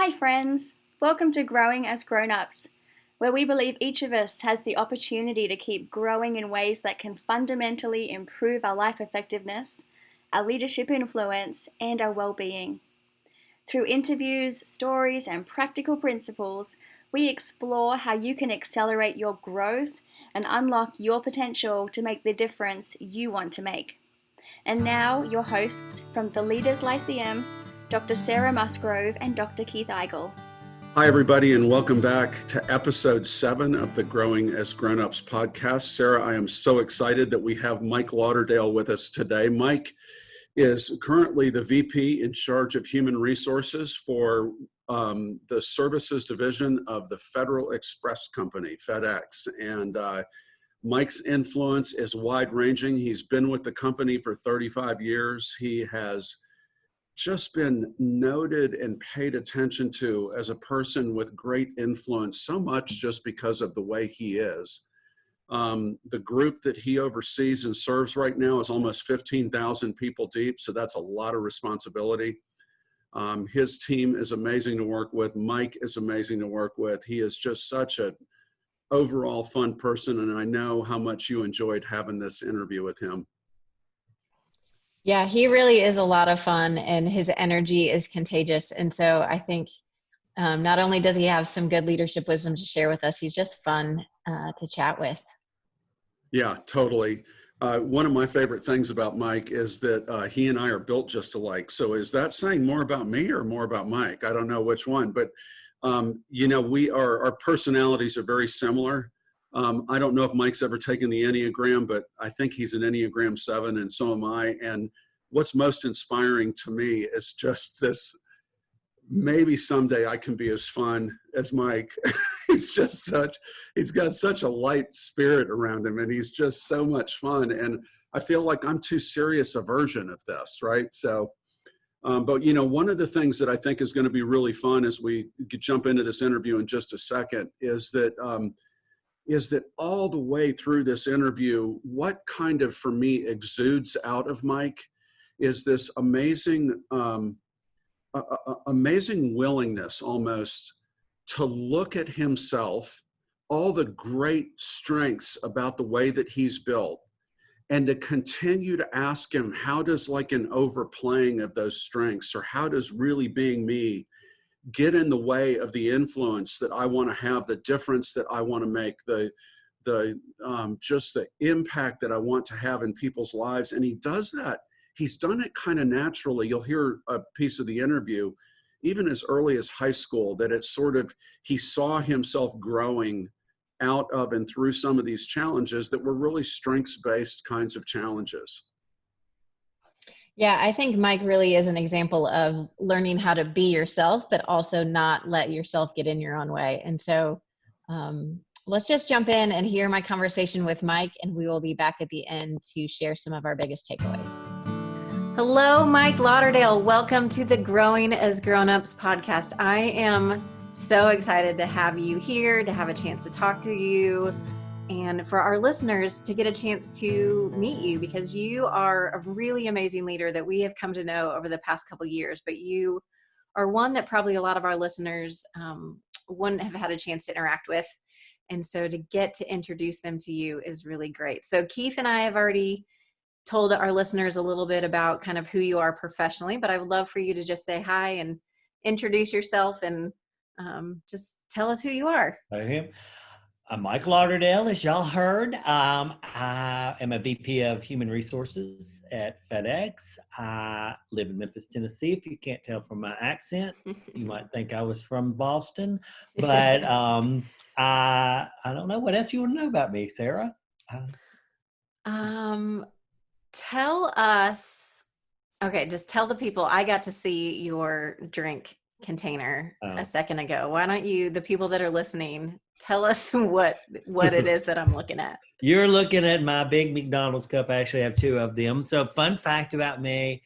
Hi friends, welcome to Growing as Grown-Ups, where we believe each of us has the opportunity to keep growing in ways that can fundamentally improve our life effectiveness, our leadership influence, and our well-being. Through interviews, stories, and practical principles, we explore how you can accelerate your growth and unlock your potential to make the difference you want to make. And now, your hosts from the Leaders Lyceum, Dr. Sarah Musgrove and Dr. Keith Eigel. Hi, everybody, and welcome back to episode 7 of the Growing as Grown-Ups podcast. Sarah, I am so excited that we have Mike Lauderdale with us today. Mike is currently the VP in charge of human resources for the services division of the Federal Express Company, FedEx. And Mike's influence is wide-ranging. He's been with the company for 35 years. He has just been noted and paid attention to as a person with great influence, so much just because of the way he is. The group that he oversees and serves right now is almost 15,000 people deep, so that's a lot of responsibility. His team is amazing to work with. Mike is amazing to work with. He is just such an overall fun person, and I know how much you enjoyed having this interview with him. Yeah, he really is a lot of fun and his energy is contagious. And so I think not only does he have some good leadership wisdom to share with us, he's just fun to chat with. Yeah, totally. One of my favorite things about Mike is that he and I are built just alike. So is that saying more about me or more about Mike? I don't know which one, but our personalities are very similar. I don't know if Mike's ever taken the Enneagram, but I think he's an Enneagram 7 and so am I. And what's most inspiring to me is just this, maybe someday I can be as fun as Mike. He's got such a light spirit around him and he's just so much fun. And I feel like I'm too serious a version of this, right? So, but one of the things that I think is going to be really fun as we jump into this interview in just a second is that all the way through this interview, what kind of, for me, exudes out of Mike is this amazing willingness almost to look at himself, all the great strengths about the way that he's built, and to continue to ask him, how does like an overplaying of those strengths, or how does really being me get in the way of the influence that I want to have, the difference that I want to make, just the impact that I want to have in people's lives. And he does that. He's done it kind of naturally. You'll hear a piece of the interview, even as early as high school, that it's sort of, he saw himself growing out of and through some of these challenges that were really strengths-based kinds of challenges. Yeah, I think Mike really is an example of learning how to be yourself, but also not let yourself get in your own way. And so let's just jump in and hear my conversation with Mike, and we will be back at the end to share some of our biggest takeaways. Hello, Mike Lauderdale. Welcome to the Growing as Grown-Ups podcast. I am so excited to have you here, to have a chance to talk to you, and for our listeners to get a chance to meet you, because you are a really amazing leader that we have come to know over the past couple of years, but you are one that probably a lot of our listeners wouldn't have had a chance to interact with. And so to get to introduce them to you is really great. So Keith and I have already told our listeners a little bit about kind of who you are professionally, but I would love for you to just say hi and introduce yourself and just tell us who you are. I'm Mike Lauderdale, as y'all heard. I am a VP of Human Resources at FedEx. I live in Memphis, Tennessee. If you can't tell from my accent, you might think I was from Boston. But I don't know. What else you want to know about me, Sarah? Tell us, just tell the people, I got to see your drink container a second ago. Why don't you, the people that are listening, tell us what it is that I'm looking at. You're looking at my big McDonald's cup. I actually have 2 of them. So fun fact about me,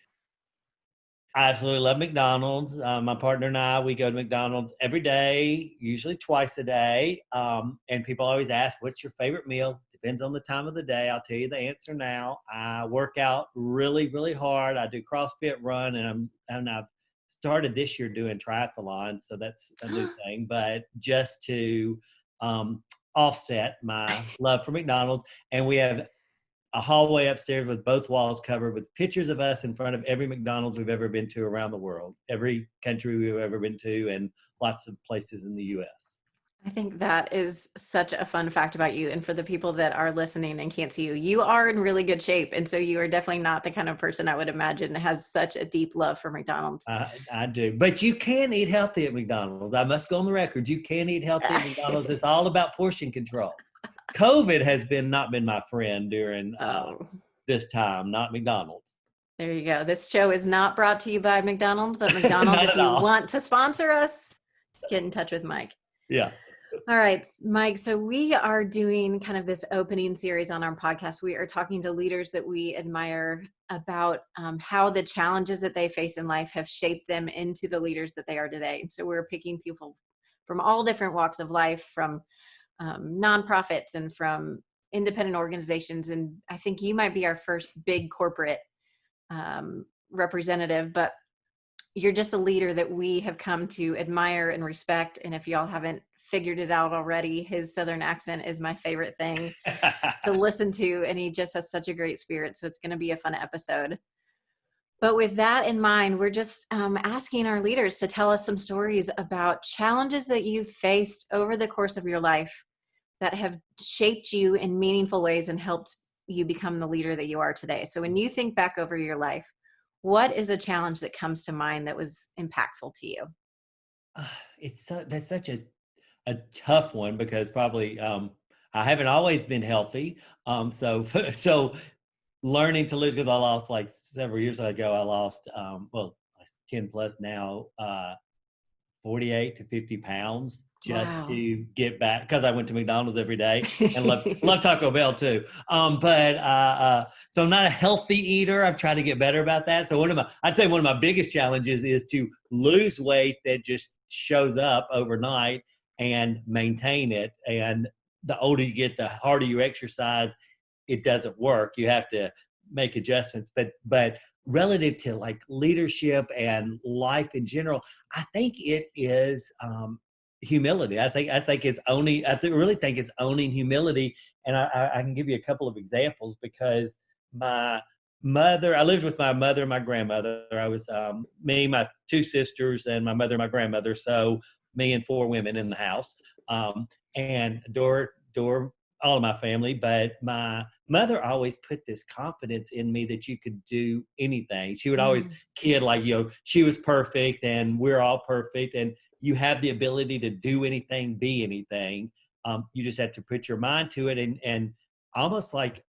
I absolutely love McDonald's. My partner and I, we go to McDonald's every day, usually twice a day. And people always ask, what's your favorite meal? Depends on the time of the day. I'll tell you the answer now. I work out really, really hard. I do CrossFit run, and I've started this year doing triathlons, so that's a new thing. But just to offset my love for McDonald's, and we have a hallway upstairs with both walls covered with pictures of us in front of every McDonald's we've ever been to around the world, every country we've ever been to, and lots of places in the U.S. I think that is such a fun fact about you. And for the people that are listening and can't see you, you are in really good shape. And so you are definitely not the kind of person I would imagine has such a deep love for McDonald's. I do. But you can eat healthy at McDonald's. I must go on the record. You can eat healthy at McDonald's. It's all about portion control. COVID has not been my friend during this time, not McDonald's. There you go. This show is not brought to you by McDonald's, but McDonald's, if you want to sponsor us, get in touch with Mike. Yeah. All right, Mike. So we are doing kind of this opening series on our podcast. We are talking to leaders that we admire about how the challenges that they face in life have shaped them into the leaders that they are today. So we're picking people from all different walks of life, from nonprofits and from independent organizations. And I think you might be our first big corporate representative, but you're just a leader that we have come to admire and respect. And if y'all haven't figured it out already, his Southern accent is my favorite thing to listen to. And he just has such a great spirit. So it's going to be a fun episode. But with that in mind, we're just asking our leaders to tell us some stories about challenges that you've faced over the course of your life that have shaped you in meaningful ways and helped you become the leader that you are today. So when you think back over your life, what is a challenge that comes to mind that was impactful to you? That's such a tough one, because probably I haven't always been healthy. So learning to lose, because I lost like several years ago, I lost 10 plus now, 48 to 50 pounds just to get back, because I went to McDonald's every day and love Taco Bell too. So I'm not a healthy eater. I've tried to get better about that. So I'd say one of my biggest challenges is to lose weight that just shows up overnight and maintain it. And the older you get, the harder you exercise, it doesn't work. You have to make adjustments. But relative to like leadership and life in general, I think it is humility. I really think it's owning humility. And I can give you a couple of examples, because I lived with my mother and my grandmother. I was me, my two sisters, and my mother and my grandmother. So me and four women in the house, and adore all of my family. But my mother always put this confidence in me that you could do anything. She would always kid like, she was perfect and we're all perfect, and you have the ability to do anything, be anything. You just have to put your mind to it, and almost like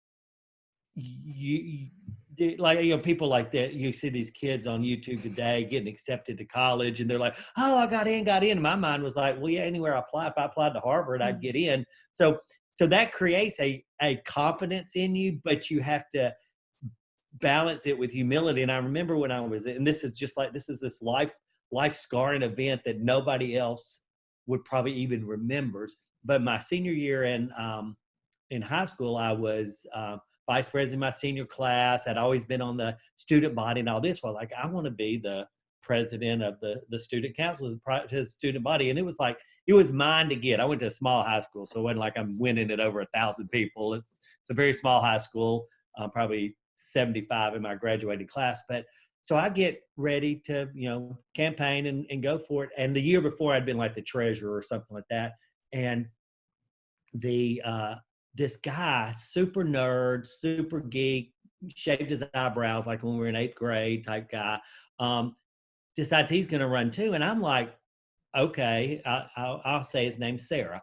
people like that. You see these kids on YouTube today getting accepted to college, and they're like, "Oh, I got in." And my mind was like, "Well, yeah, anywhere I apply. If I applied to Harvard, I'd get in." So that creates a confidence in you, but you have to balance it with humility. And I remember when I was, and this is this life scarring event that nobody else would probably even remembers. But my senior year in high school, I was vice president of my senior class. I'd always been on the student body and all this. Well, like, I want to be the president of the student council, his student body. And it was mine to get. I went to a small high school, so it wasn't like I'm winning it over 1,000 people. It's a very small high school, probably 75 in my graduating class. But so I get ready to, campaign and go for it. And the year before, I'd been like the treasurer or something like that. And this guy, super nerd, super geek, shaved his eyebrows like when we were in 8th grade type guy, decides he's going to run too. And I'm like, okay, I'll say his name's Sarah,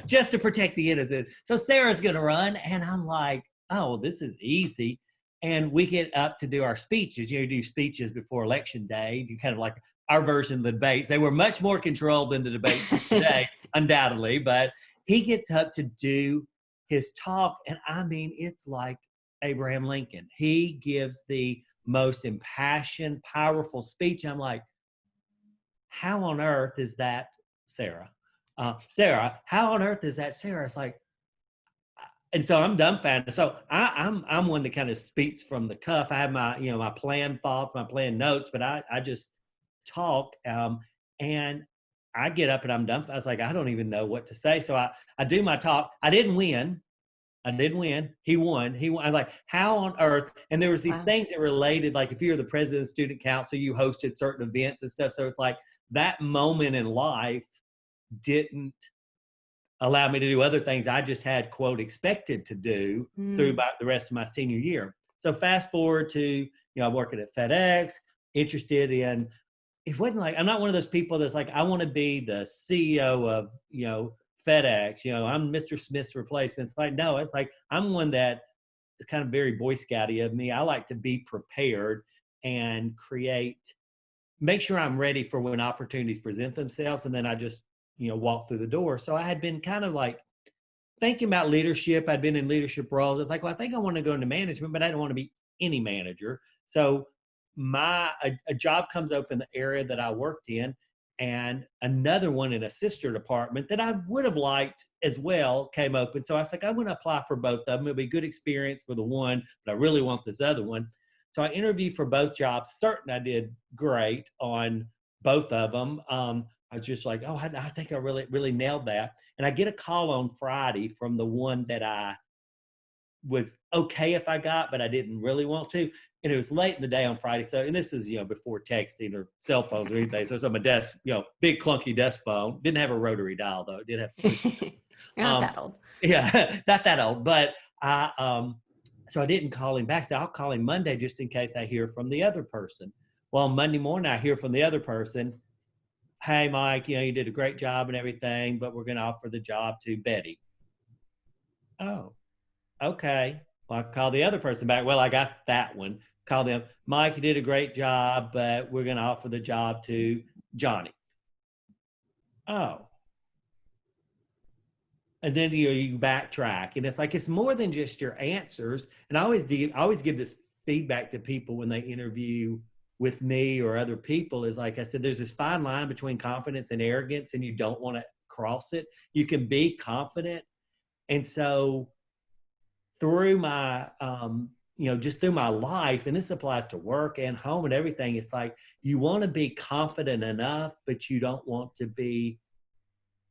just to protect the innocent. So Sarah's going to run. And I'm like, oh, well, this is easy. And we get up to do our speeches. You do speeches before election day. You kind of like our version of the debates. They were much more controlled than the debates today, undoubtedly. But he gets up to do his talk. And I mean, it's like Abraham Lincoln. He gives the most impassioned, powerful speech. I'm like, how on earth is that Sarah? Sarah, how on earth is that Sarah? It's like, and so I'm dumbfounded. So I'm one that kind of speaks from the cuff. I have my, my planned thoughts, my planned notes, but I just talk. And I get up and I'm dumbfounded. I was like, I don't even know what to say. So I do my talk. I didn't win. He won. I was like, how on earth? And there was these things that related, like if you're the president of student council, you hosted certain events and stuff. So it's like that moment in life didn't allow me to do other things I just had, quote, expected to do through about the rest of my senior year. So fast forward to, I'm working at FedEx, interested in, it wasn't like, I'm not one of those people that's like, I want to be the CEO of, FedEx, I'm Mr. Smith's replacement. It's like, no, it's like, I'm one that is kind of very Boy Scouty of me. I like to be prepared and make sure I'm ready for when opportunities present themselves. And then I just, walk through the door. So I had been kind of like thinking about leadership. I'd been in leadership roles. It's like, well, I think I want to go into management, but I don't want to be any manager. So a job comes up in the area that I worked in, and another one in a sister department that I would have liked as well came open. So I was like, I'm going to apply for both of them. It'll be a good experience for the one, but I really want this other one. So I interviewed for both jobs. Certain I did great on both of them. I was just like, oh, I think I really, really nailed that. And I get a call on Friday from the one that I was okay if I got, but I didn't really want to. And it was late in the day on Friday. So, and this is, before texting or cell phones or anything. So it's on my desk, big clunky desk phone. Didn't have a rotary dial though. It did have. You're not that old. Yeah, not that old. But so I didn't call him back. So I'll call him Monday just in case I hear from the other person. Well, on Monday morning, I hear from the other person. Hey, Mike, you did a great job and everything, but we're going to offer the job to Betty. Oh, okay. Well, I call the other person back. Well, I got that one. Call them. Mike, you did a great job, but we're going to offer the job to Johnny. Oh. And then you backtrack, and it's like, it's more than just your answers. And I always give this feedback to people when they interview with me or other people, is like I said, there's this fine line between confidence and arrogance, and you don't want to cross it. You can be confident. And so through my, just through my life, and this applies to work and home and everything, it's like, you want to be confident enough, but you don't want to be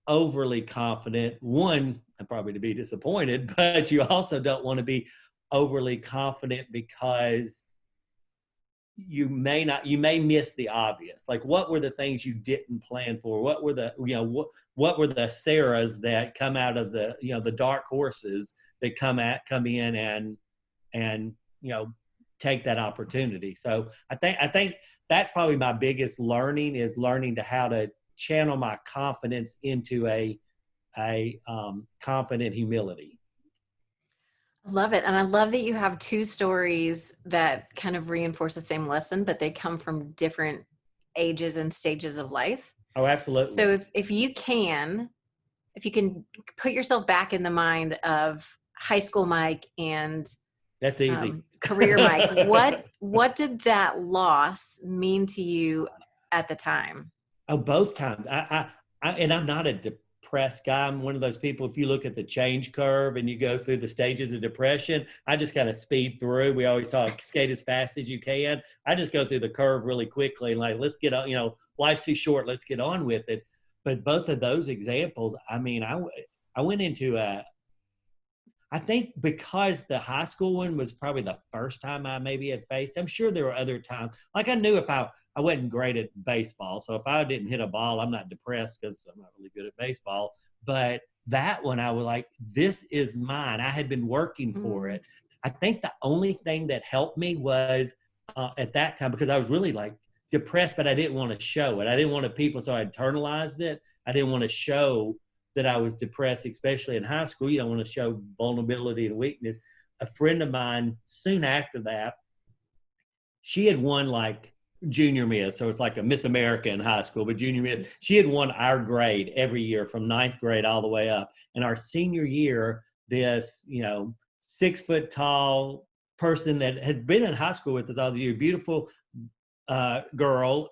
overly confident. One, probably to be disappointed, but you also don't want to be overly confident because you may miss the obvious. Like, what were the things you didn't plan for? What were the, what were the Sarahs that come out of the, the dark horses that come in and take that opportunity. So I think that's probably my biggest learning, is learning to how to channel my confidence into a confident humility. I love it. And I love that you have two stories that kind of reinforce the same lesson, but they come from different ages and stages of life. Oh, absolutely. So if you can put yourself back in the mind of high school Mike and that's easy. Career Mike, what did that loss mean to you at the time? Oh, both times. And I'm not a depressed guy. I'm one of those people, if you look at the change curve and you go through the stages of depression, I just kind of speed through. We always talk, skate as fast as you can. I just go through the curve really quickly and like, let's get on, life's too short. Let's get on with it. But both of those examples, I mean, I went into I think because the high school one was probably the first time I maybe had faced. I'm sure there were other times. Like, I knew if I wasn't great at baseball. So if I didn't hit a ball, I'm not depressed because I'm not really good at baseball. But that one, I was like, this is mine. I had been working for it. I think the only thing that helped me was at that time, because I was really like depressed, but I didn't want to show it. I didn't want people, so I internalized it. I didn't want to show that I was depressed, especially in high school. You don't want to show vulnerability and weakness. A friend of mine, soon after that, she had won like junior miss. So it's like a Miss America in high school, but junior miss. She had won our grade every year from 9th grade all the way up. And our senior year, this, 6 foot tall person that has been in high school with us all the year, beautiful girl,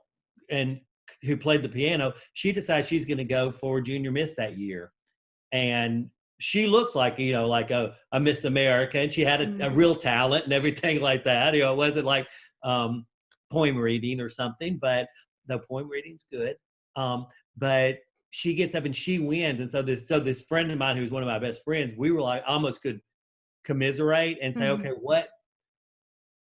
and who played the piano, she decides she's going to go for junior miss that year. And she looks like, like a Miss America, and she had a real talent and everything like that. It wasn't like poem reading or something, but the poem reading's good. But she gets up and she wins. And so this friend of mine, who's one of my best friends, we were like, almost could commiserate and say, okay,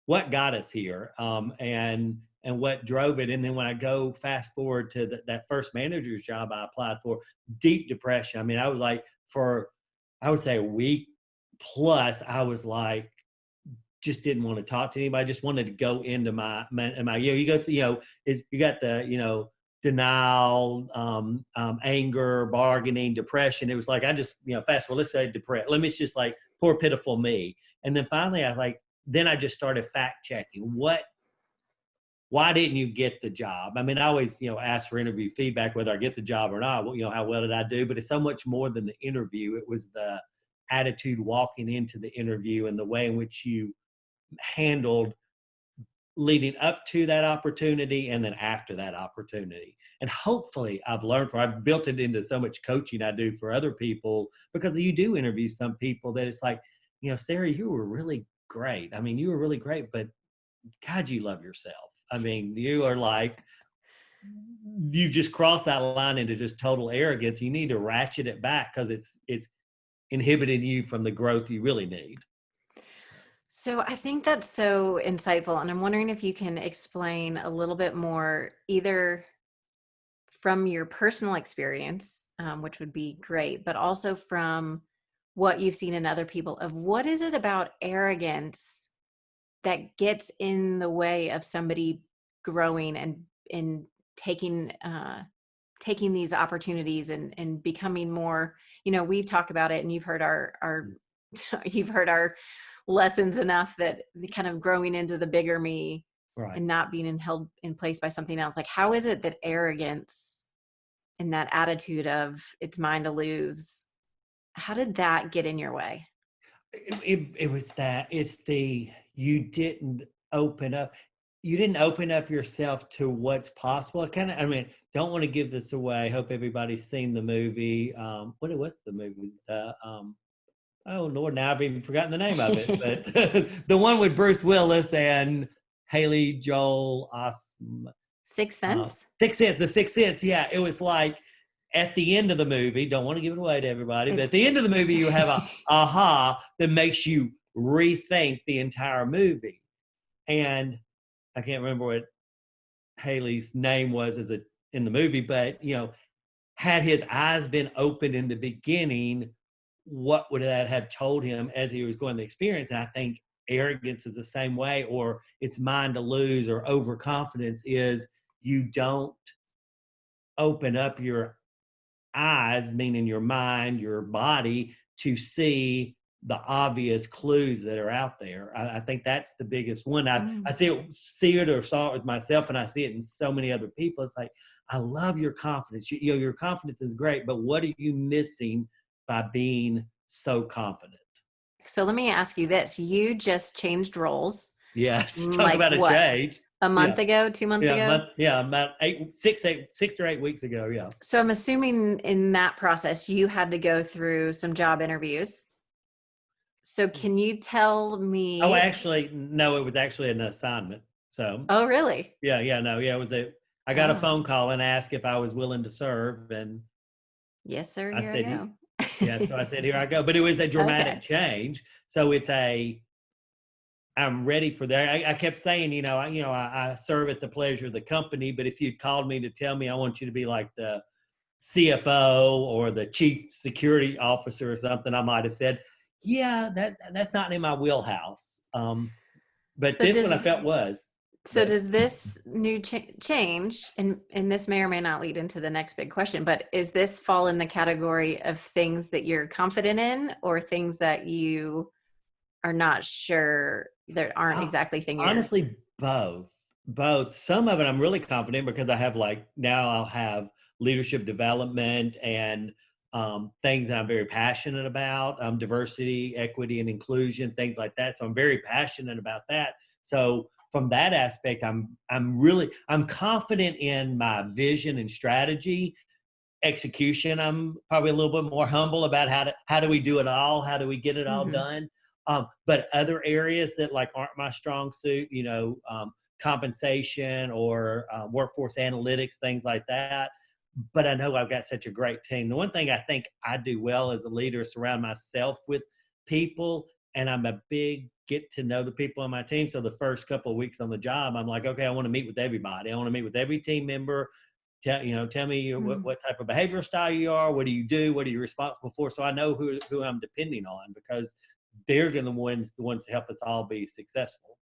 what got us here? And what drove it. And then when I go fast forward to that first manager's job I applied for, deep depression. I mean, I was like, for, I would say a week plus, I was like, just didn't want to talk to anybody. I just wanted to go into my you go through, you got the, denial, anger, bargaining, depression. It was like, I just, fast forward, let's say depressed. Let me just like, poor pitiful me. And then finally then I just started fact checking. Why didn't you get the job? I mean, I always, ask for interview feedback, whether I get the job or not. How well did I do? But it's so much more than the interview. It was the attitude walking into the interview and the way in which you handled leading up to that opportunity and then after that opportunity. And hopefully I've built it into so much coaching I do for other people, because you do interview some people that it's like, Sarah, you were really great. I mean, you were really great, but God, you love yourself. I mean, you are like, you just crossed that line into just total arrogance. You need to ratchet it back because it's inhibiting you from the growth you really need. So I think that's so insightful. And I'm wondering if you can explain a little bit more, either from your personal experience, which would be great, but also from what you've seen in other people, of what is it about arrogance that gets in the way of somebody growing and taking these opportunities and becoming more, we've talked about it, and you've heard our you've heard our lessons enough that the kind of growing into the bigger me, right, and not being held in place by something else. Like, how is it that arrogance and that attitude of it's mine to lose, how did that get in your way? It was that you didn't open up yourself to what's possible. Don't want to give this away. I hope everybody's seen the movie. What was the movie? Oh Lord, now I've even forgotten the name of it. But the one with Bruce Willis and Haley Joel Osment. Sixth Sense? The Sixth Sense. Yeah, it was like at the end of the movie, don't want to give it away to everybody, but at the end of the movie, you have a aha that makes you rethink the entire movie. And I can't remember what Haley's name was in the movie, but had his eyes been opened in the beginning, what would that have told him as he was going the experience? And I think arrogance is the same way, or it's mine to lose, or overconfidence is you don't open up your eyes, meaning your mind, your body, to see the obvious clues that are out there. I think that's the biggest one. I see it or saw it with myself, and I see it in so many other people. It's like, I love your confidence. Your confidence is great, but what are you missing by being so confident? So let me ask you this. You just changed roles. Yes. Talk about a change. A month ago, 2 months ago? About 6 or 8 weeks ago. Yeah. So I'm assuming in that process, you had to go through some job interviews. So can you tell me? Oh, actually, no, it was actually an assignment. So. Oh, really? Yeah. It was I got a phone call and asked if I was willing to serve, and. Yes, sir. Here I go. Yeah. So I said, here I go. But it was a dramatic change. So I'm ready for that. I kept saying, I serve at the pleasure of the company, but if you'd called me to tell me I want you to be like the CFO or the chief security officer or something, I might have said, yeah, that's not in my wheelhouse. But so this one I felt was. So does this new change, and this may or may not lead into the next big question, but is this fall in the category of things that you're confident in, or things that you are not sure that aren't exactly things? Honestly, both. Some of it I'm really confident because I have now I'll have leadership development and things that I'm very passionate about, diversity, equity, and inclusion, things like that. So I'm very passionate about that. So from that aspect, I'm confident in my vision and strategy. execution, I'm probably a little bit more humble about how do we do it all? How do we get it all done? But other areas that like aren't my strong suit, compensation or workforce analytics, things like that. But I know I've got such a great team. The one thing I think I do well as a leader is surround myself with people, and I'm a big get to know the people on my team. So the first couple of weeks on the job, I'm like, okay, I want to meet with everybody. I want to meet with every team member. Tell me what type of behavioral style you are. What do you do? What are you responsible for? So I know who I'm depending on, because they're going to the ones to help us all be successful.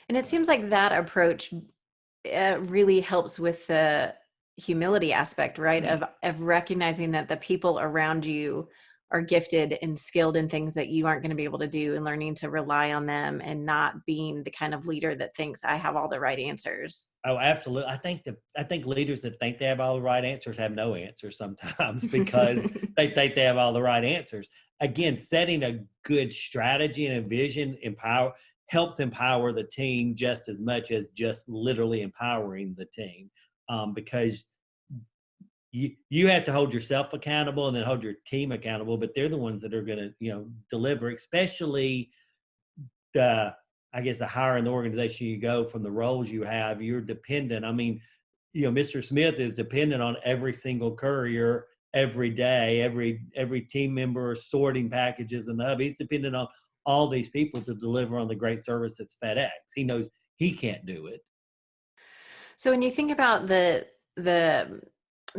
And it seems like that approach really helps with the humility aspect, right? Of recognizing that the people around you are gifted and skilled in things that you aren't going to be able to do, and learning to rely on them and not being the kind of leader that thinks I have all the right answers. Oh, absolutely. I think leaders that think they have all the right answers have no answers sometimes, because they think they have all the right answers. Again, setting a good strategy and a vision helps empower the team just as much as just literally empowering the team, because you have to hold yourself accountable and then hold your team accountable, but they're the ones that are going to, deliver, especially the higher in the organization you go from the roles you have, you're dependent. I mean, Mr. Smith is dependent on every single courier every day, every team member sorting packages in the hub. He's dependent on all these people to deliver on the great service that's FedEx. He knows he can't do it. So when you think about the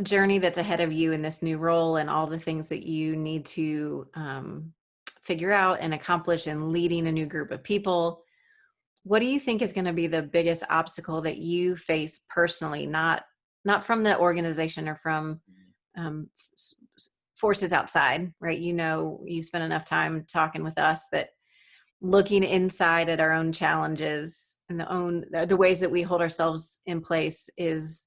journey that's ahead of you in this new role and all the things that you need to figure out and accomplish in leading a new group of people, what do you think is going to be the biggest obstacle that you face personally, not from the organization or from forces outside, right? You spend enough time talking with us that looking inside at our own challenges and the ways that we hold ourselves in place is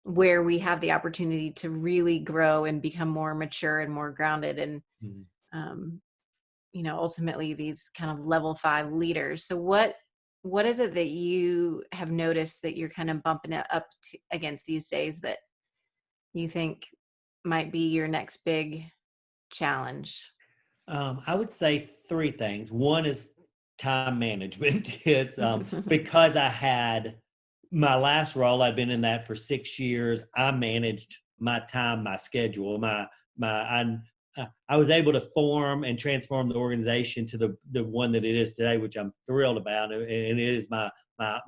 where we have the opportunity to really grow and become more mature and more grounded and ultimately these kind of level 5 leaders. So what is it that you have noticed that you're kind of bumping it up against these days that you think might be your next big challenge? I would say 3 things. One is time management. It's because I had my last role, I'd been in that for 6 years. I managed my time, my schedule, I was able to form and transform the organization to the one that it is today, which I'm thrilled about. And it is my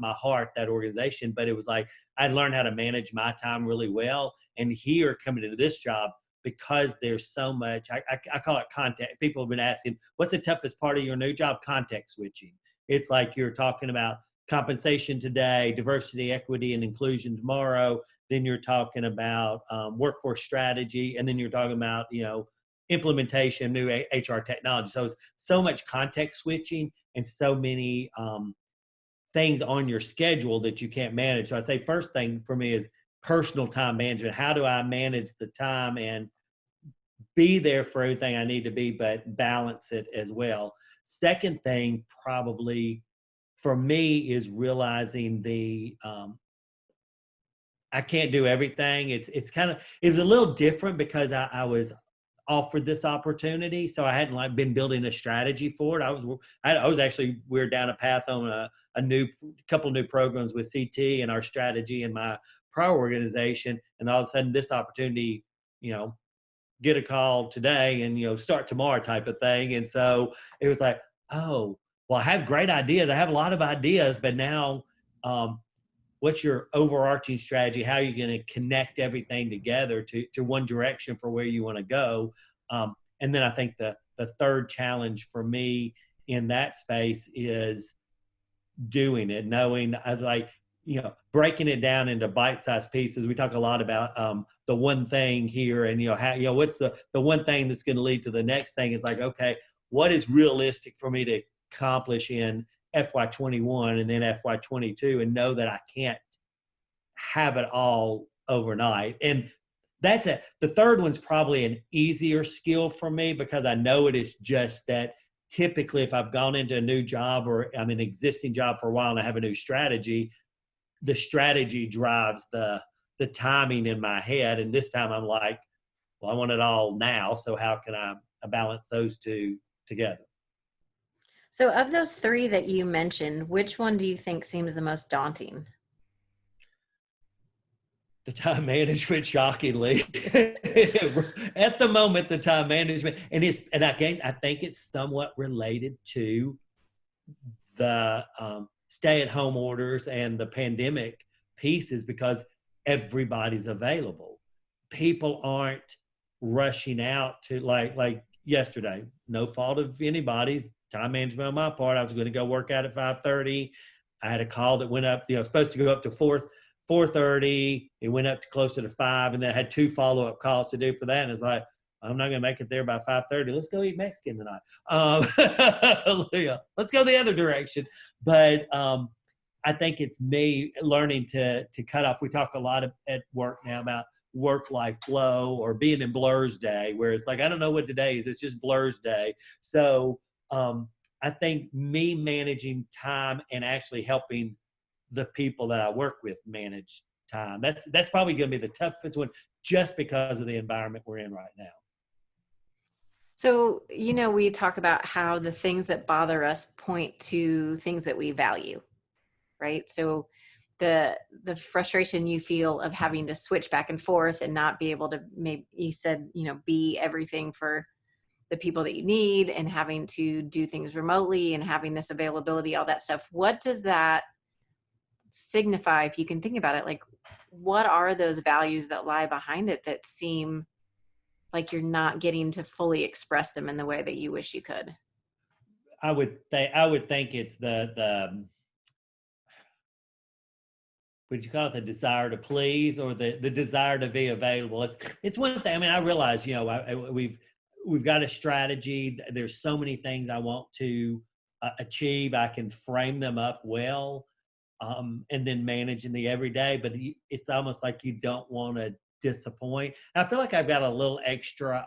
heart, that organization. But it was like, I learned how to manage my time really well. And here, coming into this job, because there's so much, I call it context. People have been asking, what's the toughest part of your new job? Context switching. It's like you're talking about compensation today, diversity, equity, and inclusion tomorrow. Then you're talking about workforce strategy, and then you're talking about implementation, new HR technology. So it's so much context switching and so many things on your schedule that you can't manage. So I say first thing for me is personal time management. How do I manage the time and be there for everything I need to be, but balance it as well? Second thing, probably for me, is realizing I can't do everything. It was a little different because I was offered this opportunity, so I hadn't been building a strategy for it. We're down a path on a couple new programs with CT and our strategy in my prior organization, and all of a sudden this opportunity, get a call today and start tomorrow type of thing. And so it was like, oh, well, I have great ideas. I have a lot of ideas, but now what's your overarching strategy? How are you going to connect everything together to one direction for where you want to go? And then I think the third challenge for me in that space is doing it, knowing breaking it down into bite-sized pieces. We talk a lot about the one thing here, and what's the one thing that's going to lead to the next thing. Is like, okay, what is realistic for me to accomplish in FY21 and then FY22, and know that I can't have it all overnight. And that's it. The third one's probably an easier skill for me, because I know it is just that typically if I've gone into a new job or I'm in an existing job for a while and I have a new strategy, the strategy drives the the timing in my head. And this time I'm like, well, I want it all now. So how can I balance those two together? So of those three that you mentioned, which one do you think seems the most daunting? The time management, shockingly, at the moment, the time management, and I think it's somewhat related to the stay-at-home orders and the pandemic pieces, because everybody's available. People aren't rushing out to like yesterday. No fault of anybody's, time management on my part. I was going to go work out at 5:30. I had a call that went up, supposed to go up to 4:30. It went up to closer to 5, and then I had 2 follow-up calls to do for that. And it's like, I'm not going to make it there by 5:30. Let's go eat Mexican tonight. Let's go the other direction. But I think it's me learning to cut off. We talk a lot at work now about work-life flow or being in blur's day, where it's like, I don't know what today is. It's just blur's day. So I think me managing time and actually helping the people that I work with manage time, that's probably going to be the toughest one, just because of the environment we're in right now. So, we talk about how the things that bother us point to things that we value, right? So the frustration you feel of having to switch back and forth and not be able to, maybe you said, be everything for the people that you need, and having to do things remotely and having this availability, all that stuff. What does that signify, if you can think about it? Like, what are those values that lie behind it that seem like you're not getting to fully express them in the way that you wish you could? I would think it's the would you call it the desire to please, or the desire to be available? It's one thing. I mean, I realize, we've got a strategy. There's so many things I want to achieve. I can frame them up well, and then manage in the everyday. But it's almost like you don't want to disappoint. I feel like I've got a little extra,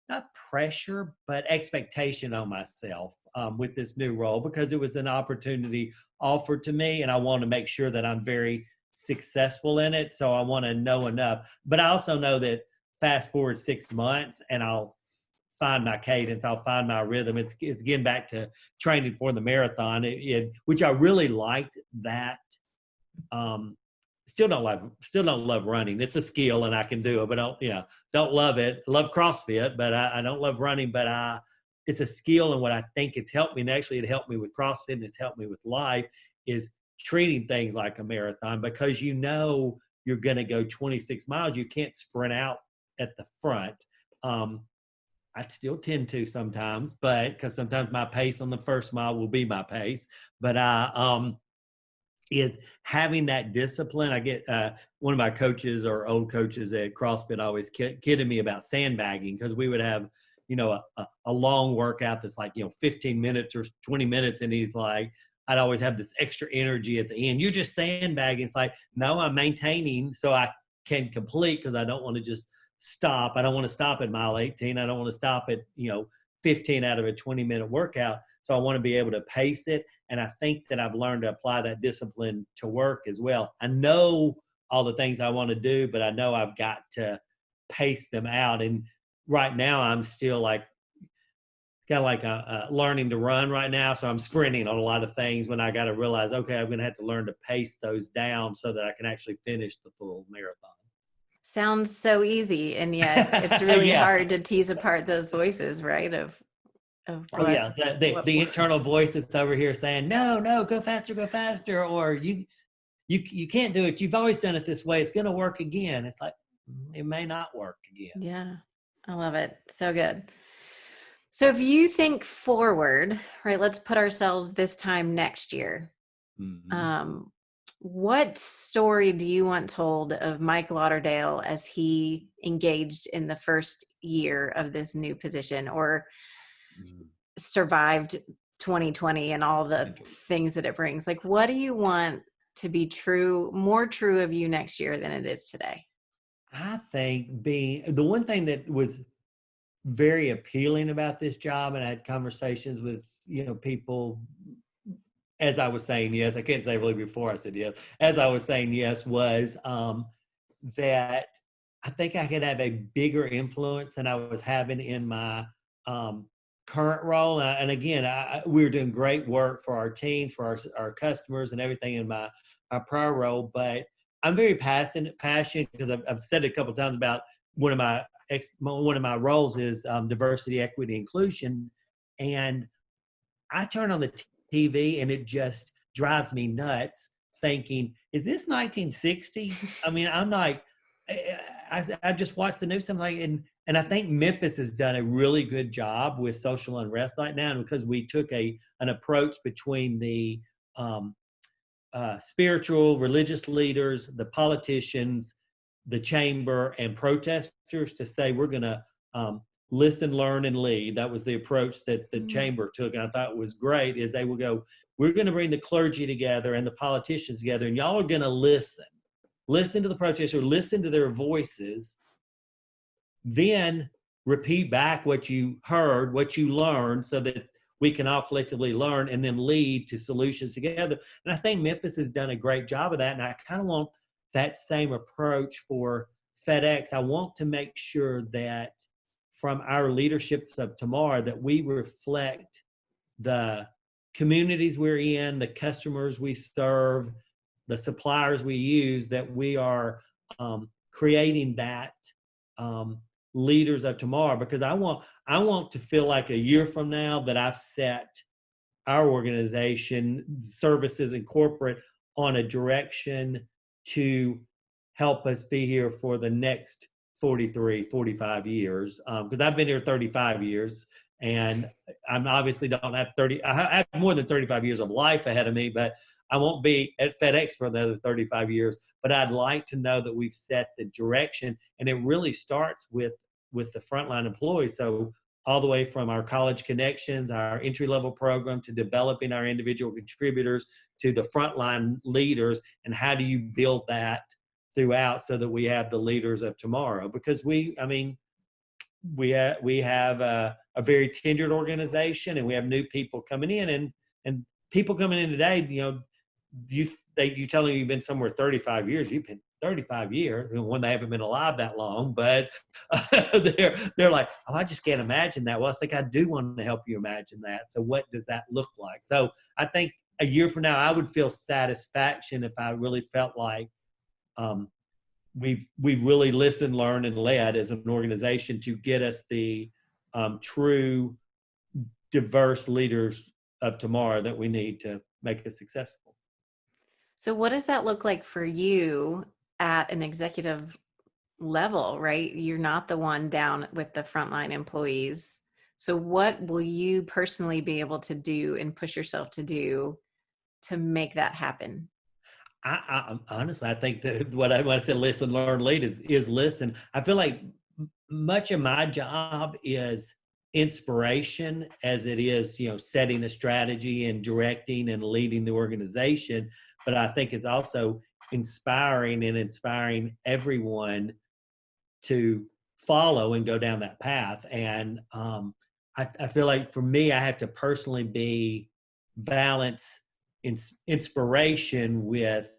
not pressure, but expectation on myself with this new role, because it was an opportunity offered to me, and I want to make sure that I'm very successful in it. So I want to know enough. But I also know that fast forward 6 months and I'll find my cadence, I'll find my rhythm. It's getting back to training for the marathon, which I really liked that. Still don't love running. It's a skill and I can do it, but don't love it. Love CrossFit, but I don't love running, but it's a skill. And what I think it's helped me, and actually it helped me with CrossFit and it's helped me with life, is treating things like a marathon, because you're going to go 26 miles. You can't sprint out at the front. I still tend to sometimes, but because sometimes my pace on the first mile will be my pace, but is having that discipline. I get one of my coaches or old coaches at CrossFit always kidded me about sandbagging, because we would have, a long workout that's like, 15 minutes or 20 minutes. And he's like, I'd always have this extra energy at the end. You're just sandbagging. It's like, no, I'm maintaining so I can complete, because I don't want to just stop. I don't want to stop at mile 18. I don't want to stop at, 15 out of a 20-minute workout. So I want to be able to pace it. And I think that I've learned to apply that discipline to work as well. I know all the things I want to do, but I know I've got to pace them out. And right now I'm still learning to run right now. So I'm sprinting on a lot of things, when I got to realize, okay, I'm going to have to learn to pace those down so that I can actually finish the full marathon. Sounds so easy, and yet it's really hard to tease apart those voices, right? Of what, the internal voice that's over here saying, no, go faster, or you can't do it. You've always done it this way. It's going to work again. It's like, it may not work again. Yeah, I love it. So good. So if you think forward, right, let's put ourselves this time next year. Mm-hmm. What story do you want told of Mike Lauderdale as he engaged in the first year of this new position, or survived 2020 and all the things that it brings? Like, what do you want to be more true of you next year than it is today? I think the one thing that was very appealing about this job, and I had conversations with, people as I was saying yes, I can't say really before I said yes, as I was saying yes, was that I think I could have a bigger influence than I was having in my um, current role. And again, we were doing great work for our teams, for our customers and everything in my prior role. But I'm very passionate because I've said it a couple of times about one of my roles is diversity, equity, inclusion. And I turn on the TV and it just drives me nuts thinking, is this 1960? I mean, I'm like, I just watched the news. I'm like, and I think Memphis has done a really good job with social unrest right now. And because we took an approach between the spiritual, religious leaders, the politicians, the chamber, and protesters to say we're going to listen, learn, and lead. That was the approach that the chamber took, and I thought it was great. Is they would go, we're going to bring the clergy together and the politicians together, and y'all are going to listen to the protesters, listen to their voices, then repeat back what you heard, what you learned, so that we can all collectively learn and then lead to solutions together. And I think Memphis has done a great job of that. And I kind of want that same approach for FedEx. I want to make sure that from our leaderships of tomorrow, that we reflect the communities we're in, the customers we serve, the suppliers we use, that we are creating that leaders of tomorrow, because I want to feel like a year from now that I've set our organization, services and corporate, on a direction to help us be here for the next 43, 45 years. Because I've been here 35 years and I'm obviously don't have 30, I have more than 35 years of life ahead of me, but I won't be at FedEx for another 35 years, but I'd like to know that we've set the direction, and it really starts with the frontline employees. So all the way from our college connections, our entry-level program, to developing our individual contributors, to the frontline leaders, and how do you build that throughout so that we have the leaders of tomorrow? Because we have a very tenured organization, and we have new people coming in, and people coming in today, you tell them you've been somewhere 35 years, you've been 35 years, when they haven't been alive that long, but they're like, oh, I just can't imagine that. Well, I think I do want to help you imagine that. So what does that look like? So I think a year from now, I would feel satisfaction if I really felt like we've really listened, learned, and led as an organization to get us the true diverse leaders of tomorrow that we need to make us successful. So what does that look like for you at an executive level, right? You're not the one down with the frontline employees. So what will you personally be able to do and push yourself to do to make that happen? I honestly, I think that when I said listen, learn, lead is listen. I feel like much of my job is inspiration, as it is, setting a strategy and directing and leading the organization. But I think it's also inspiring everyone to follow and go down that path. And I feel like for me, I have to personally balance inspiration with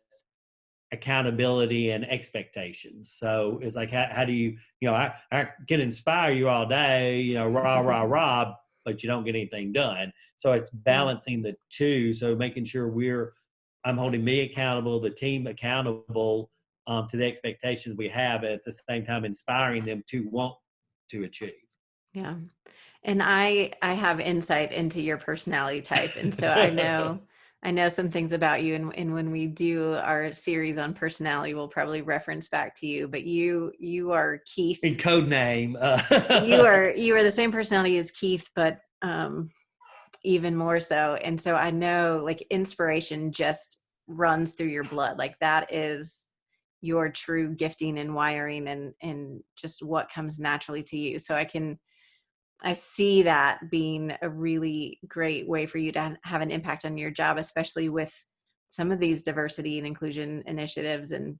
accountability and expectations. So it's like, how do you, I can inspire you all day, rah, rah, rah, but you don't get anything done. So it's balancing the two. So making sure I'm holding me accountable, the team accountable to the expectations we have, at the same time inspiring them to want to achieve. Yeah. And I have insight into your personality type. And so I know some things about you, and when we do our series on personality, we'll probably reference back to you, but you are Keith. In code name. You are the same personality as Keith, but even more so. And so I know, like, inspiration just runs through your blood. Like, that is your true gifting and wiring, and just what comes naturally to you. So I see that being a really great way for you to have an impact on your job, especially with some of these diversity and inclusion initiatives and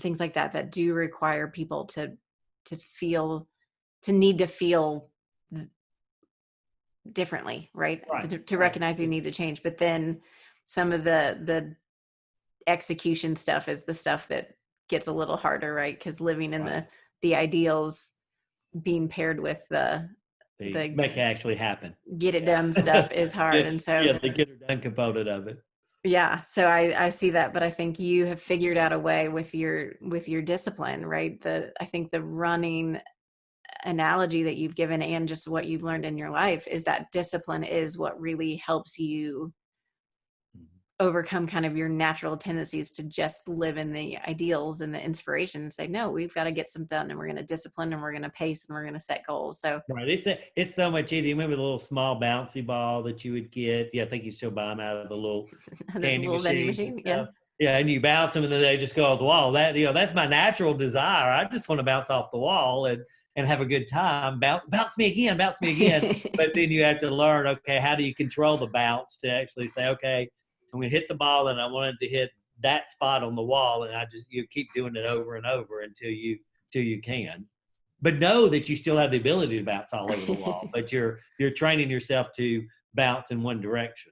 things like that do require people to need to feel differently, right? Right. To recognize you need to change. But then some of the execution stuff is the stuff that gets a little harder, right? Because living in the ideals being paired with the make it actually happen. Get it done stuff is hard. And so the get it done component of it. Yeah. So I see that, but I think you have figured out a way with your discipline, right? I think the running analogy that you've given and just what you've learned in your life is that discipline is what really helps you overcome kind of your natural tendencies to just live in the ideals and the inspiration and say, no, we've got to get some done, and we're going to discipline, and we're going to pace, and we're going to set goals. So right, it's so much easier. You remember the little small bouncy ball that you would get? Yeah, I think you still buy them out of the little candy vending machine. Yeah. Yeah, and you bounce them, and then they just go off the wall. That's my natural desire. I just want to bounce off the wall and have a good time. Bounce me again. But then you have to learn, okay, how do you control the bounce to actually say, okay, I'm going to hit the ball, and I want it to hit that spot on the wall, and you keep doing it over and over until you can. But know that you still have the ability to bounce all over the wall, but you're training yourself to bounce in one direction.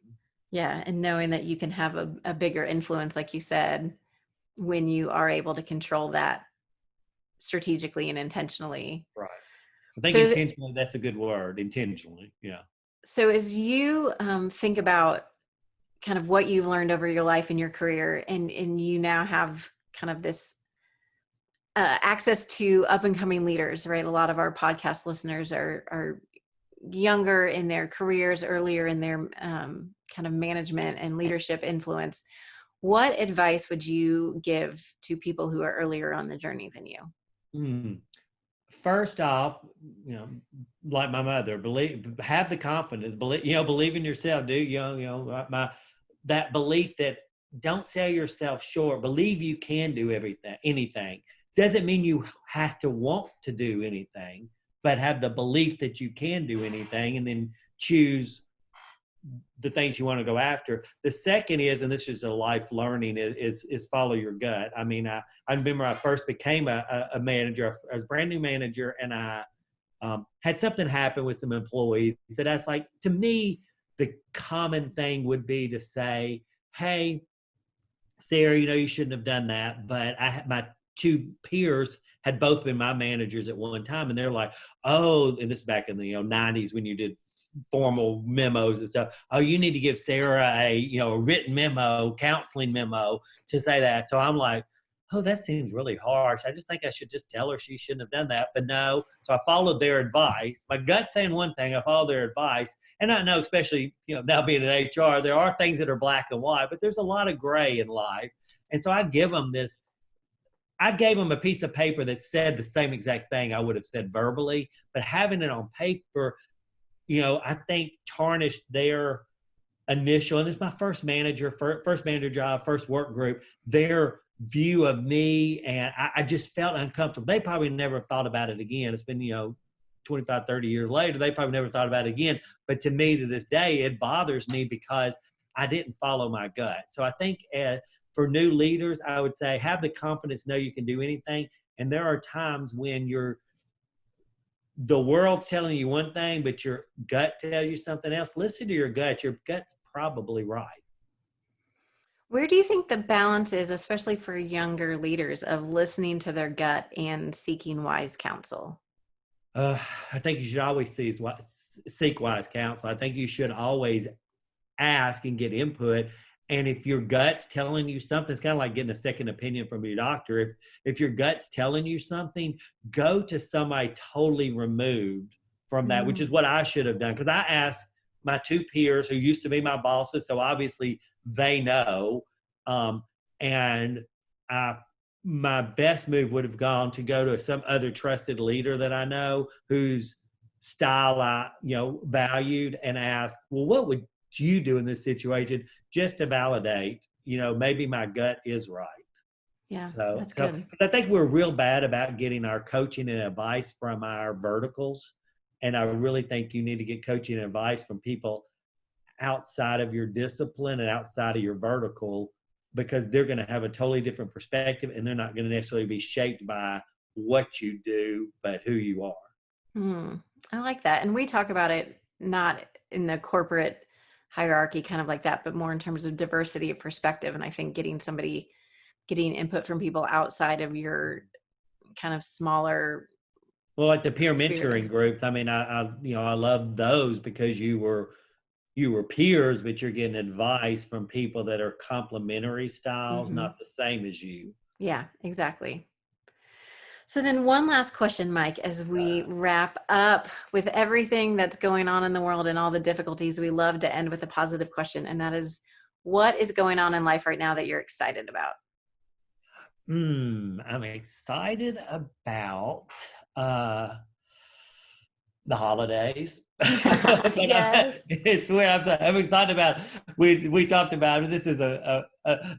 Yeah, and knowing that you can have a bigger influence, like you said, when you are able to control that strategically and intentionally. Right. I think intentionally, that's a good word, intentionally, yeah. So as you think about kind of what you've learned over your life and your career, and you now have kind of this access to up and coming leaders, right? A lot of our podcast listeners are younger in their careers, earlier in their kind of management and leadership influence. What advice would you give to people who are earlier on the journey than you? First off, like my mother, have the confidence, believe in yourself, that belief that don't sell yourself short, believe you can do anything. Doesn't mean you have to want to do anything, but have the belief that you can do anything, and then choose the things you want to go after. The second is, and this is a life learning, is follow your gut. I mean, I remember I first became a manager. I was a brand new manager, and I had something happen with some employees that I was like, to me, the common thing would be to say, hey, Sarah, you shouldn't have done that. But my two peers had both been my managers at one time, and they're like, oh, and this is back in the 90s when you did formal memos and stuff. Oh, you need to give Sarah a written memo, counseling memo to say that. So I'm like, oh, that seems really harsh. I just think I should just tell her she shouldn't have done that. But no, so I followed their advice. My gut's saying one thing, I followed their advice. And I know, especially now being in HR, there are things that are black and white, but there's a lot of gray in life. And so I gave them a piece of paper that said the same exact thing I would have said verbally, but having it on paper, I think tarnished their initial, and it's my first manager job, first work group, their view of me, and I just felt uncomfortable. They probably never thought about it again. It's been, 25, 30 years later, they probably never thought about it again. But to me, to this day, it bothers me because I didn't follow my gut. So I think for new leaders, I would say have the confidence, know you can do anything. And there are times when the world's telling you one thing, but your gut tells you something else. Listen to your gut. Your gut's probably right. Where do you think the balance is, especially for younger leaders, of listening to their gut and seeking wise counsel? I think you should always seek wise counsel. I think you should always ask and get input. And if your gut's telling you something, it's kind of like getting a second opinion from your doctor. If your gut's telling you something, go to somebody totally removed from that, which is what I should have done. Because I asked my two peers who used to be my bosses, so obviously they know. And my best move would have gone to go to some other trusted leader that I know whose style I valued, and ask, well, what would you do in this situation, just to validate, maybe my gut is right. Yeah, that's good. I think we're real bad about getting our coaching and advice from our verticals. And I really think you need to get coaching and advice from people outside of your discipline and outside of your vertical, because they're going to have a totally different perspective, and they're not going to necessarily be shaped by what you do, but who you are. I like that. And we talk about it not in the corporate hierarchy kind of like that, but more in terms of diversity of perspective. And I think getting input from people outside of your kind of smaller Well, like the peer experience. mentoring groups. I mean, I love those because you were peers, but you're getting advice from people that are complementary styles, Mm-hmm. not the same as you. Yeah, exactly. So then one last question, Mike, as we wrap up with everything that's going on in the world and all the difficulties, we love to end with a positive question. And that is, what is going on in life right now that you're excited about? I'm excited about the holidays. But Yes. it's weird. I'm excited about. We talked about this is a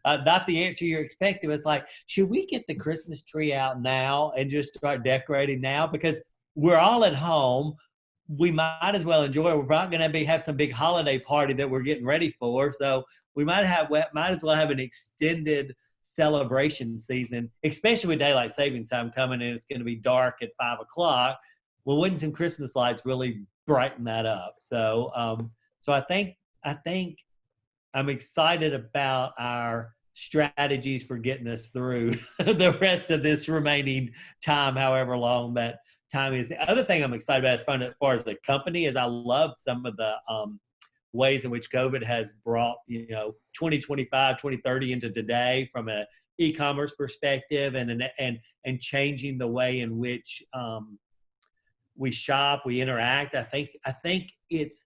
not the answer you're expecting. It's like, should we get the Christmas tree out now and just start decorating now? Because we're all at home. We might as well enjoy it. We're not going to have some big holiday party that we're getting ready for. So we might as well have an extended celebration season, especially with daylight savings time coming in. It's going to be dark at 5 o'clock. Well, wouldn't some Christmas lights really brighten that up? So, I think I'm excited about our strategies for getting us through the rest of this remaining time, however long that time is. The other thing I'm excited about as far as the company is I love some of the ways in which COVID has brought, 2025, 2030 into today from an e-commerce perspective and changing the way in which we shop, we interact. I think it's,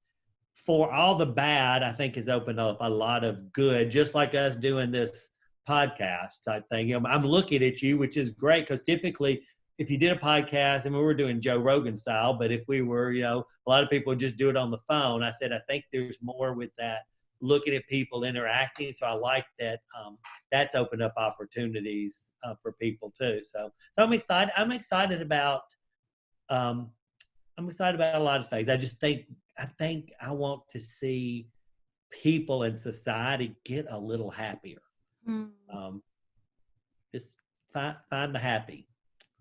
for all the bad, I think has opened up a lot of good, just like us doing this podcast type thing. I'm looking at you, which is great, because typically if you did a podcast, and we were doing Joe Rogan style, but if we were, a lot of people would just do it on the phone. I said, I think there's more with that, looking at people interacting. So I like that that's opened up opportunities for people too. So I'm excited. I'm excited about a lot of things. I think I want to see people in society get a little happier. Just find the happy.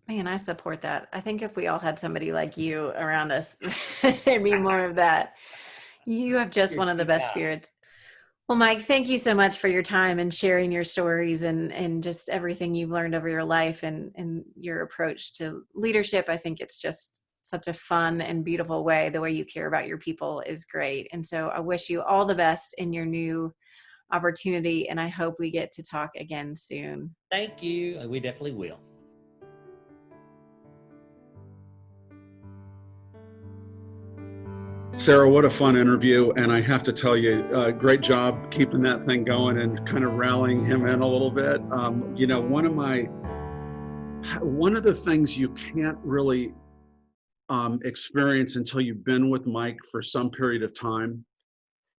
Man, I support that. I think if we all had somebody like you around us, there'd be more of that. You have just one of the best spirits. Well, Mike, thank you so much for your time and sharing your stories and just everything you've learned over your life and your approach to leadership. I think it's just such a fun and beautiful way. The way you care about your people is great. And so I wish you all the best in your new opportunity. And I hope we get to talk again soon. Thank you. We definitely will. Sarah, what a fun interview. And I have to tell you, great job keeping that thing going and kind of rallying him in a little bit. One of the things you can't really experience until you've been with Mike for some period of time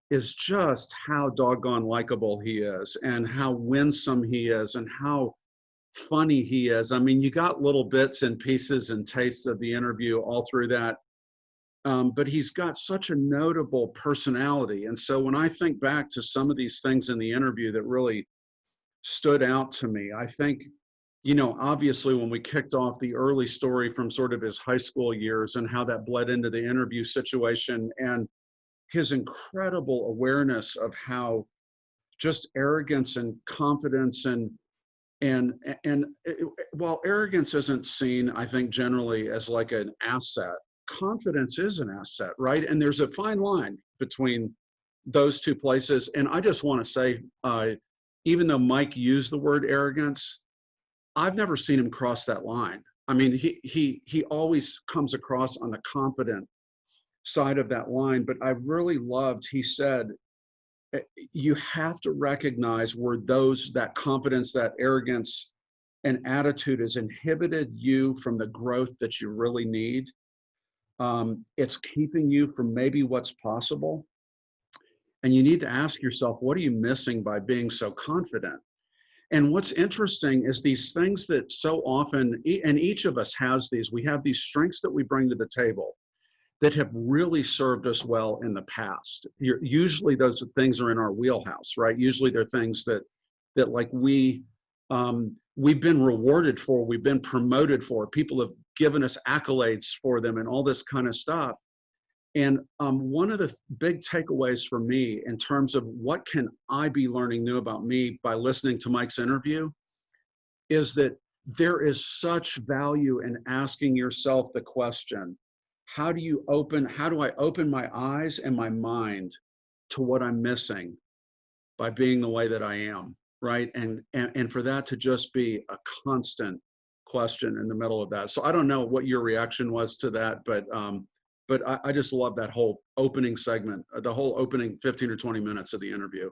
is just how doggone likable he is and how winsome he is and how funny he is. I mean, you got little bits and pieces and tastes of the interview all through that. But he's got such a notable personality. And so when I think back to some of these things in the interview that really stood out to me, I think, obviously when we kicked off the early story from sort of his high school years and how that bled into the interview situation and his incredible awareness of how just arrogance and confidence and while arrogance isn't seen, I think, generally as like an asset, confidence is an asset, right? And there's a fine line between those two places. And I just want to say, even though Mike used the word arrogance, I've never seen him cross that line. I mean, he always comes across on the confident side of that line. But I really loved, he said, you have to recognize where that confidence, that arrogance and attitude has inhibited you from the growth that you really need. It's keeping you from maybe what's possible. And you need to ask yourself, what are you missing by being so confident? And what's interesting is these things that so often, and each of us has these, we have these strengths that we bring to the table that have really served us well in the past. Usually those things are in our wheelhouse, right? Usually they're things that like we've been rewarded for, we've been promoted for, people have given us accolades for them and all this kind of stuff. And one of the big takeaways for me in terms of what can I be learning new about me by listening to Mike's interview is that there is such value in asking yourself the question, how do I open my eyes and my mind to what I'm missing by being the way that I am, right? And for that to just be a constant question in the middle of that. So I don't know what your reaction was to that, but I just love that whole opening segment, the whole opening 15 or 20 minutes of the interview.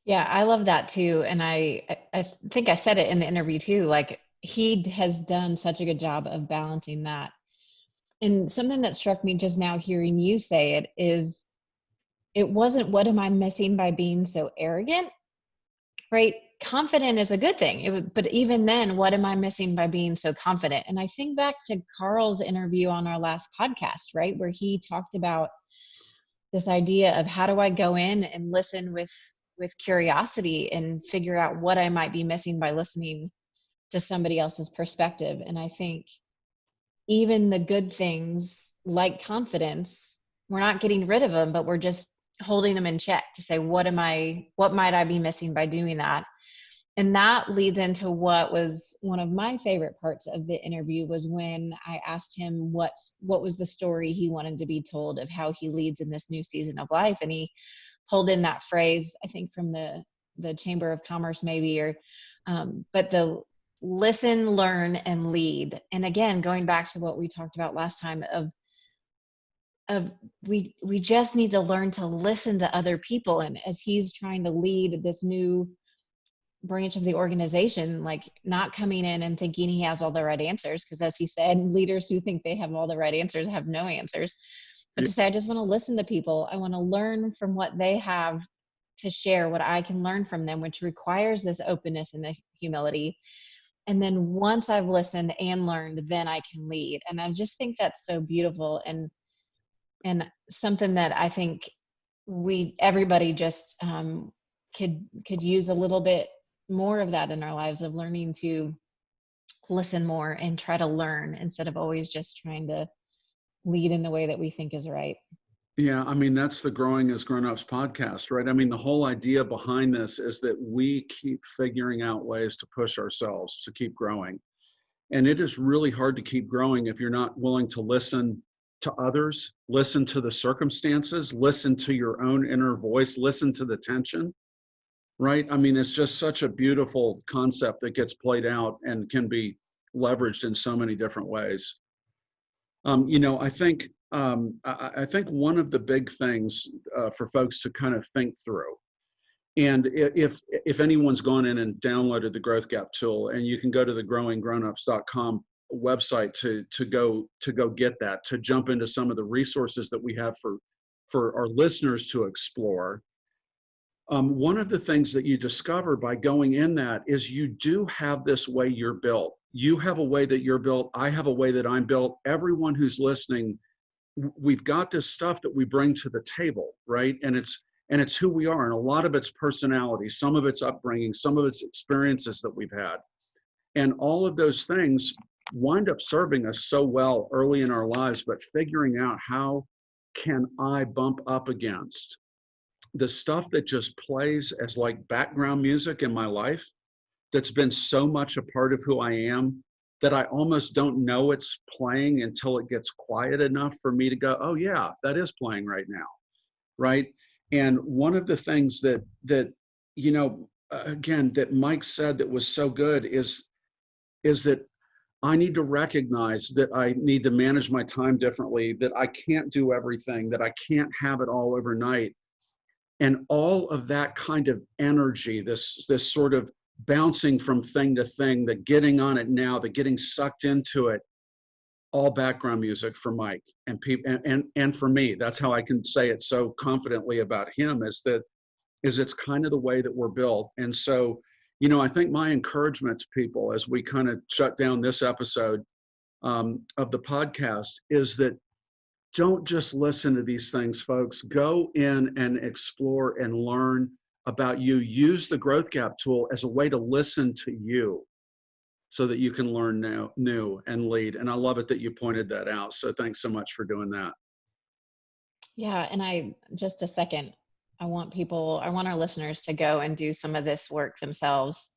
Yeah, I love that too. And I think I said it in the interview too, like he has done such a good job of balancing that. And something that struck me just now hearing you say it is, it wasn't what am I missing by being so arrogant, right? Confident is a good thing. But even then, what am I missing by being so confident? And I think back to Carl's interview on our last podcast, right? Where he talked about this idea of how do I go in and listen with curiosity and figure out what I might be missing by listening to somebody else's perspective. And I think even the good things like confidence, we're not getting rid of them, but we're just holding them in check to say, what might I be missing by doing that? And that leads into what was one of my favorite parts of the interview was when I asked him what was the story he wanted to be told of how he leads in this new season of life. And he pulled in that phrase, I think from the Chamber of Commerce maybe, or but the listen, learn, and lead. And again, going back to what we talked about last time of we just need to learn to listen to other people. And as he's trying to lead this new branch of the organization, like not coming in and thinking he has all the right answers, because as he said, leaders who think they have all the right answers have no answers. But to say, I just want to listen to people. I want to learn from what they have to share, what I can learn from them, which requires this openness and the humility. And then once I've listened and learned, then I can lead. And I just think that's so beautiful and something that I think everybody just could use a little bit more of that in our lives, of learning to listen more and try to learn instead of always just trying to lead in the way that we think is right. Yeah, I mean, that's the Growing as Grown-Ups podcast, right? I mean, the whole idea behind this is that we keep figuring out ways to push ourselves to keep growing. And it is really hard to keep growing if you're not willing to listen to others, listen to the circumstances, listen to your own inner voice, listen to the tension, right? I mean, it's just such a beautiful concept that gets played out and can be leveraged in so many different ways. I think one of the big things for folks to kind of think through, and if anyone's gone in and downloaded the Growth Gap tool, and you can go to the growinggrownups.com website to go get that, to jump into some of the resources that we have for our listeners to explore. One of the things that you discover by going in that is you do have this way you're built. You have a way that you're built. I have a way that I'm built. Everyone who's listening, we've got this stuff that we bring to the table, right? And it's who we are. And a lot of it's personality, some of it's upbringing, some of it's experiences that we've had. And all of those things wind up serving us so well early in our lives, but figuring out how can I bump up against the stuff that just plays as like background music in my life, that's been so much a part of who I am that I almost don't know it's playing until it gets quiet enough for me to go, oh yeah, that is playing right now, right? And one of the things that again, that Mike said that was so good is that I need to recognize that I need to manage my time differently, that I can't do everything, that I can't have it all overnight. And all of that kind of energy, this sort of bouncing from thing to thing, the getting on it now, the getting sucked into it, all background music for Mike and people and for me. That's how I can say it so confidently about him, is it's kind of the way that we're built. And so, I think my encouragement to people as we kind of shut down this episode of the podcast is that don't just listen to these things, folks. Go in and explore and learn about you. Use the Growth Gap tool as a way to listen to you so that you can learn new and lead. And I love it that you pointed that out. So thanks so much for doing that. Yeah. And just a second, I want our listeners to go and do some of this work themselves.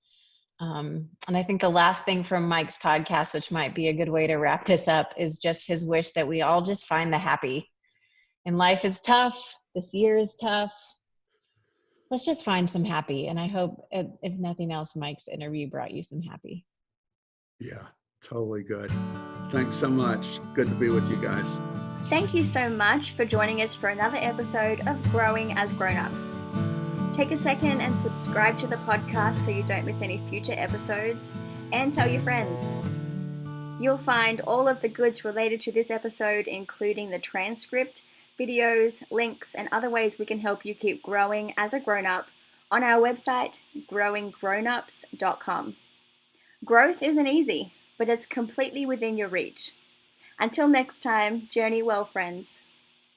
And I think the last thing from Mike's podcast, which might be a good way to wrap this up, is just his wish that we all just find the happy. And life is tough. This year is tough. Let's just find some happy. And I hope, if nothing else, Mike's interview brought you some happy. Yeah, totally good. Thanks so much. Good to be with you guys. Thank you so much for joining us for another episode of Growing as Grown-Ups. Take a second and subscribe to the podcast so you don't miss any future episodes, and tell your friends. You'll find all of the goods related to this episode, including the transcript, videos, links, and other ways we can help you keep growing as a grown-up on our website, growinggrownups.com. Growth isn't easy, but it's completely within your reach. Until next time, journey well, friends.